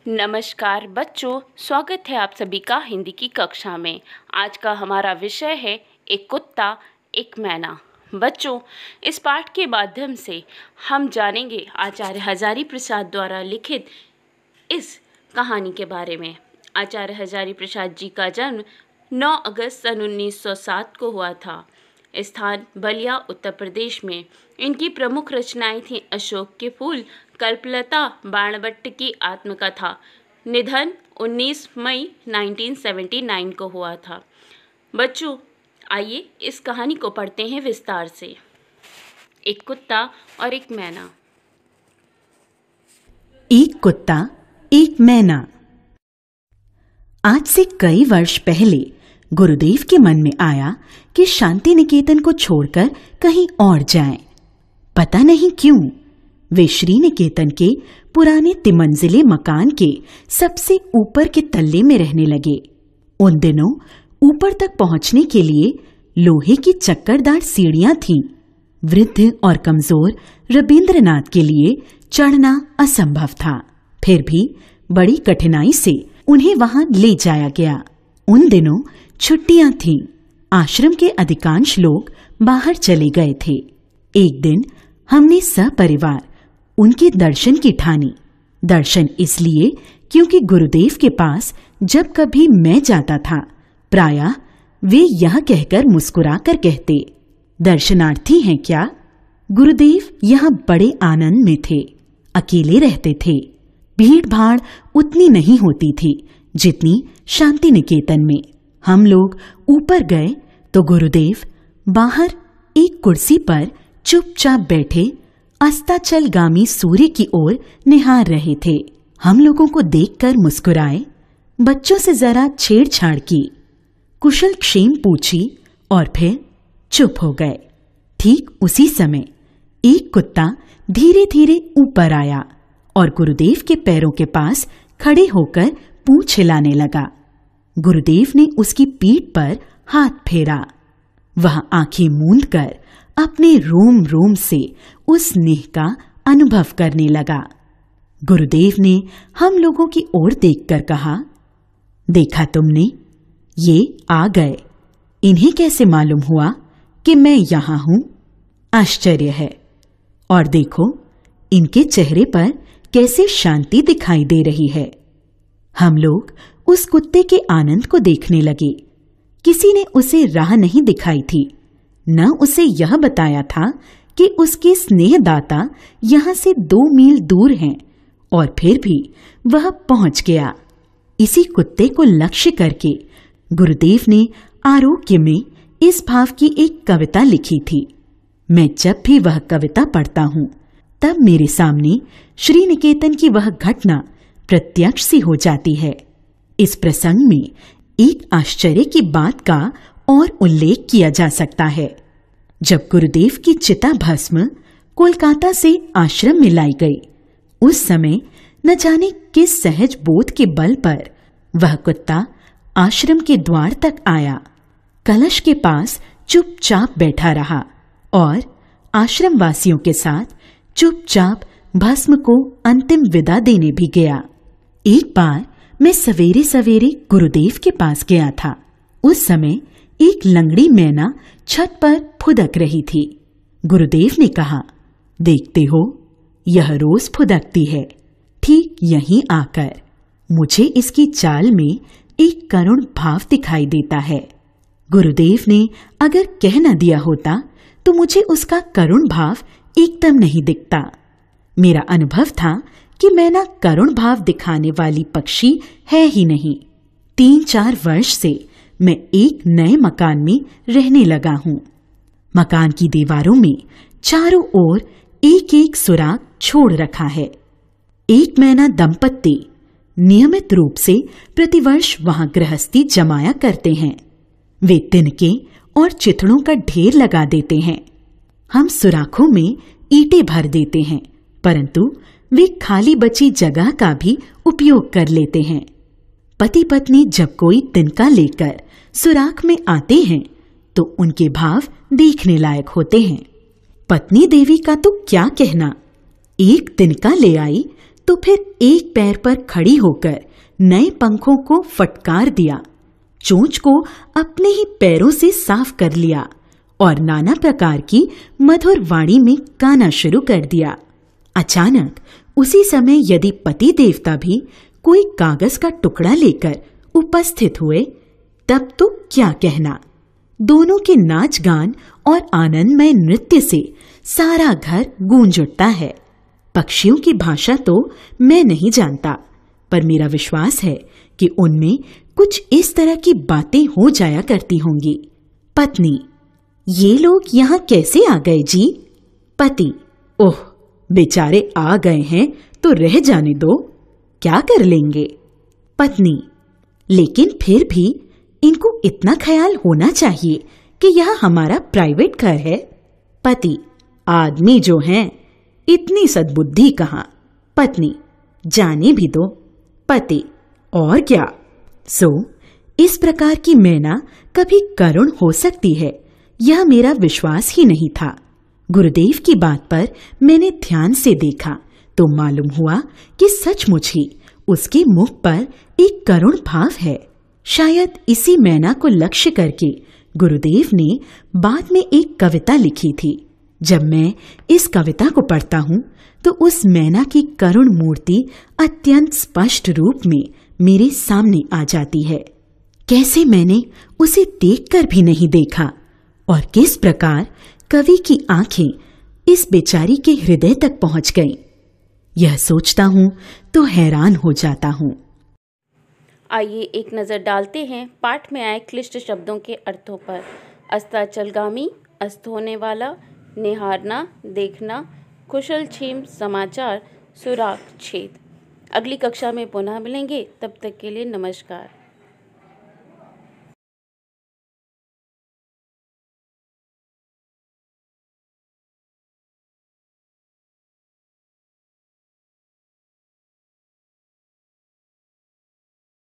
नमस्कार बच्चों, स्वागत है आप सभी का हिंदी की कक्षा में। आज का हमारा विषय है एक कुत्ता एक मैना। बच्चों, इस पाठ के माध्यम से हम जानेंगे आचार्य हजारी प्रसाद द्वारा लिखित इस कहानी के बारे में। आचार्य हजारी प्रसाद जी का जन्म 9 अगस्त सन 1907 को हुआ था। स्थान बलिया, उत्तर प्रदेश में। इनकी प्रमुख रचनाएं थीं अशोक के फूल, कल्पलता, बाणभट्ट की आत्मकथा। निधन 19 मई 1979 को हुआ था। बच्चों, आइए इस कहानी को पढ़ते हैं विस्तार से। एक कुत्ता और एक मैना। एक कुत्ता एक मैना। आज से कई वर्ष पहले गुरुदेव के मन में आया कि शांति निकेतन को छोड़कर कहीं और जाएं। पता नहीं क्यों वे श्री निकेतन के पुराने तिमंजिले मकान के सबसे ऊपर के तल्ले में रहने लगे। उन दिनों ऊपर तक पहुंचने के लिए लोहे की चक्करदार सीढ़ियां थीं। वृद्ध और कमजोर रविंद्रनाथ के लिए चढ़ना असंभव था। फिर भी बड़ी कठिनाई से उन्हें वहां ले जाया गया। उन दिनों छुट्टियां थीं। आश्रम के अधिकांश लोग बाहर चले गए थे। एक दिन हमने सपरिवार उनके दर्शन की ठानी। दर्शन इसलिए क्योंकि गुरुदेव के पास जब कभी मैं जाता था, प्रायः वे यह कहकर मुस्कुराकर कहते, दर्शनार्थी हैं क्या? गुरुदेव यहाँ बड़े आनंद में थे। अकेले रहते थे। भीड़ भाड़ उतनी नहीं होती थी जितनी शांति निकेतन में। हम लोग ऊपर गए तो गुरुदेव बाहर एक कुर्सी पर चुपचाप बैठे अस्ताचलगामी सूर्य की ओर निहार रहे थे। हम लोगों को देखकर मुस्कुराए, बच्चों से जरा छेड़छाड़ की, कुशल क्षेम पूछी और फिर चुप हो गए। ठीक उसी समय एक कुत्ता धीरे धीरे ऊपर आया और गुरुदेव के पैरों के पास खड़े होकर पूंछ हिलाने लगा। गुरुदेव ने उसकी पीठ पर हाथ फेरा। वह आंखें मूंदकर अपने रोम रोम से उस स्नेह का अनुभव करने लगा। गुरुदेव ने हम लोगों की ओर देखकर कहा, देखा तुमने, ये आ गए। इन्हें कैसे मालूम हुआ कि मैं यहां हूं? आश्चर्य है। और देखो, इनके चेहरे पर कैसे शांति दिखाई दे रही है। हम लोग उस कुत्ते के आनंद को देखने लगे। किसी ने उसे राह नहीं दिखाई थी, न उसे यह बताया था कि उसके स्नेहदाता यहां से 2 मील दूर हैं, और फिर भी वह पहुंच गया। इसी कुत्ते को लक्ष्य करके गुरुदेव ने आरोग्य में इस भाव की एक कविता लिखी थी। मैं जब भी वह कविता पढ़ता हूं, तब मेरे सामने श्री निकेतन की वह घटना प्रत्यक्ष सी हो जाती है। इस प्रसंग में एक आश्चर्य की बात का और उल्लेख किया जा सकता है। जब गुरुदेव की चिता भस्म कोलकाता से आश्रम में लाई गई, उस समय न जाने किस सहज बोध के बल पर वह कुत्ता आश्रम के द्वार तक आया, कलश के पास चुपचाप बैठा रहा और आश्रम वासियों के साथ चुपचाप भस्म को अंतिम विदा देने भी गया। एक बार मैं सवेरे सवेरे गुरुदेव के पास गया था। उस समय एक लंगड़ी मैना छत पर फुदक रही थी। गुरुदेव ने कहा, देखते हो, यह रोज फुदकती है। ठीक यहीं आकर मुझे इसकी चाल में एक करुण भाव दिखाई देता है। गुरुदेव ने अगर कह न दिया होता तो मुझे उसका करुण भाव एकदम नहीं दिखता। मेरा अनुभव था कि मैना करुण भाव दिखाने वाली पक्षी है ही नहीं। 3-4 वर्ष से मैं एक नए मकान में रहने लगा हूं। मकान की दीवारों में चारों ओर एक एक सुराग छोड़ रखा है। एक मैना दंपत्ति नियमित रूप से प्रतिवर्ष वहां गृहस्थी जमाया करते हैं। वे तिनके और चिथड़ों का ढेर लगा देते हैं। हम सुराखों में ईंटें भर देते हैं, परंतु वे खाली बची जगह का भी उपयोग कर लेते हैं। पति पत्नी जब कोई तिनका लेकर सुराख में आते हैं तो उनके भाव देखने लायक होते हैं। पत्नी देवी का तो क्या कहना, एक तिनका ले आई तो फिर एक पैर पर खड़ी होकर नए पंखों को फटकार दिया, चोंच को अपने ही पैरों से साफ कर लिया और नाना प्रकार की मधुर वाणी में गाना शुरू कर दिया। अचानक उसी समय यदि पति देवता भी कोई कागज का टुकड़ा लेकर उपस्थित हुए, तब तो क्या कहना। दोनों के नाच गान और आनंदमय नृत्य से सारा घर गूंज उठता है। पक्षियों की भाषा तो मैं नहीं जानता, पर मेरा विश्वास है कि उनमें कुछ इस तरह की बातें हो जाया करती होंगी। पत्नी: ये लोग यहाँ कैसे आ गए जी? पति: ओह, बेचारे आ गए हैं तो रह जाने दो, क्या कर लेंगे। पत्नी: लेकिन फिर भी इनको इतना ख्याल होना चाहिए कि यह हमारा प्राइवेट घर है। पति: आदमी जो हैं, इतनी सद्बुद्धि कहाँ। पत्नी: जाने भी दो। पति: और क्या। सो इस प्रकार की मैना कभी करुण हो सकती है, यह मेरा विश्वास ही नहीं था। गुरुदेव की बात पर मैंने ध्यान से देखा तो मालूम हुआ कि सचमुच ही उसके मुख पर एक करुण भाव है। शायद इसी मैना को लक्ष्य करके गुरुदेव ने बाद में एक कविता लिखी थी। जब मैं इस कविता को पढ़ता हूँ तो उस मैना की करुण मूर्ति अत्यंत स्पष्ट रूप में मेरे सामने आ जाती है। कैसे मैंने उसे देखकर भी नहीं देखा और किस प्रकार कवि की आंखें इस बेचारी के हृदय तक पहुंच गईं, यह सोचता हूं तो हैरान हो जाता हूं। आइए एक नज़र डालते हैं पाठ में आए क्लिष्ट शब्दों के अर्थों पर। अस्ताचलगामी, अस्त होने वाला, निहारना, देखना, कुशल छीम, समाचार, सुराग, छेद। अगली कक्षा में पुनः मिलेंगे, तब तक के लिए नमस्कार।